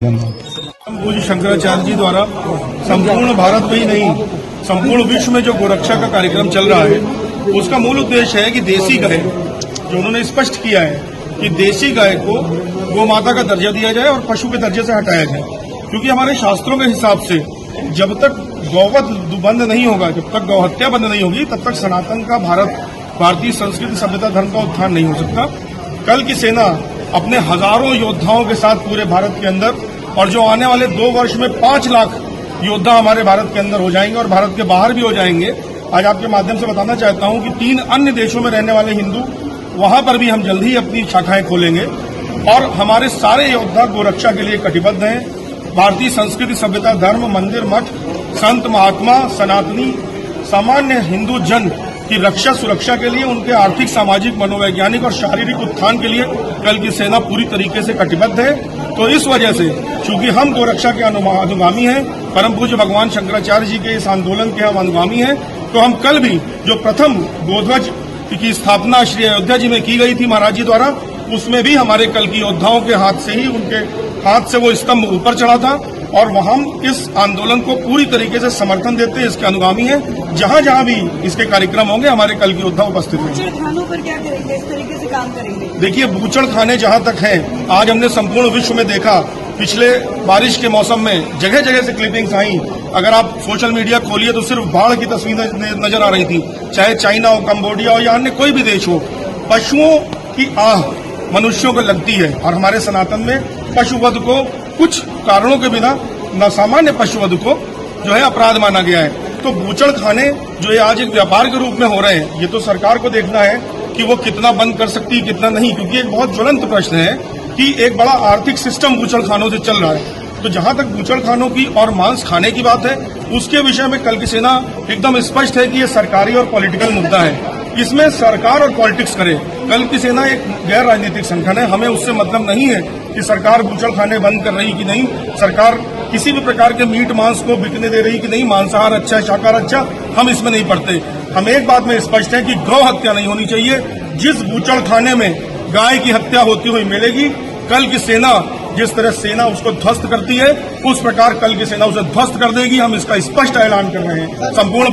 पूज्य शंकराचार्य जी द्वारा संपूर्ण भारत में ही नहीं, संपूर्ण विश्व में जो गोरक्षा का कार्यक्रम चल रहा है, उसका मूल उद्देश्य है कि देसी गाय, जो उन्होंने स्पष्ट किया है कि देसी गाय को गौ माता का दर्जा दिया जाए और पशु के दर्जे से हटाया जाए। क्योंकि हमारे शास्त्रों के हिसाब से जब तक गौवध बंद नहीं होगा, जब तक गौहत्या बंद नहीं होगी, तब तक सनातन का भारतीय संस्कृति, सभ्यता, धर्म का उत्थान नहीं हो सकता। कल की सेना अपने हजारों योद्धाओं के साथ पूरे भारत के अंदर, और जो आने वाले 2 वर्ष में 5 लाख योद्धा हमारे भारत के अंदर हो जाएंगे और भारत के बाहर भी हो जाएंगे। आज आपके माध्यम से बताना चाहता हूं कि 3 अन्य देशों में रहने वाले हिंदू, वहां पर भी हम जल्द ही अपनी शाखाएं खोलेंगे और हमारे सारे योद्धा गोरक्षा के लिए कटिबद्ध हैं। भारतीय संस्कृति, सभ्यता, धर्म, मंदिर, मठ, संत, महात्मा, सनातनी, सामान्य हिंदू जन की रक्षा, सुरक्षा के लिए, उनके आर्थिक, सामाजिक, मनोवैज्ञानिक और शारीरिक उत्थान के लिए कल की सेना पूरी तरीके से कटिबद्ध है। तो इस वजह से चूंकि हम गोरक्षा के अनुगामी हैं, परम पूज्य भगवान शंकराचार्य जी के इस आंदोलन के हम अनुगामी हैं, तो हम कल भी जो प्रथम गोध्वज की स्थापना श्री अयोध्या जी में की गई थी महाराज जी द्वारा, उसमें भी हमारे कल की योद्धाओं के हाथ से ही, उनके हाथ से वो स्तंभ ऊपर चढ़ा था और वह हम इस आंदोलन को पूरी तरीके से समर्थन देते हैं, इसके अनुगामी हैं। जहां जहां भी इसके कार्यक्रम होंगे, हमारे कल के योद्धा उपस्थित होंगे। बूचड़खानों पर क्या करेंगे, इस तरीके से काम करेंगे? देखिए, बूचड़खाने जहां तक हैं, आज हमने संपूर्ण विश्व में देखा, पिछले बारिश के मौसम में जगह जगह से क्लिपिंग्स आई। अगर आप सोशल मीडिया खोलिए तो सिर्फ बाढ़ की तस्वीरें नजर आ रही थी, चाहे चाइना हो, कंबोडिया हो या अन्य कोई भी देश हो। पशुओं की आह मनुष्यों को लगती है और हमारे सनातन में पशुवध को कुछ कारणों के बिना, न सामान्य पशुवध को जो है अपराध माना गया है। तो बूचड़खाने जो ये आज एक व्यापार के रूप में हो रहे हैं, ये तो सरकार को देखना है कि वो कितना बंद कर सकती है, कितना नहीं, क्योंकि एक बहुत ज्वलंत प्रश्न है कि एक बड़ा आर्थिक सिस्टम बूचड़खानों से चल रहा है। तो जहां तक बूचड़खानों की और मांस खाने की बात है, उसके विषय में कल की सेना एकदम स्पष्ट है कि ये सरकारी और पॉलिटिकल मुद्दा है। इसमें सरकार और पॉलिटिक्स करे। कल की सेना एक गैर राजनीतिक संगठन है, हमें उससे मतलब नहीं है कि सरकार बूचड़खाने बंद कर रही कि नहीं, सरकार किसी भी प्रकार के मीट मांस को बिकने दे रही कि नहीं, मांसाहार अच्छा है, शाकाहार अच्छा, हम इसमें नहीं पड़ते। हम एक बात में स्पष्ट है कि गौ हत्या नहीं होनी चाहिए। जिस बूचड़खाने में गाय की हत्या होती हुई मिलेगी, कल की सेना जिस तरह सेना उसको ध्वस्त करती है, उस प्रकार कल की सेना उसे ध्वस्त कर देगी। हम इसका स्पष्ट ऐलान कर रहे हैं। संपूर्ण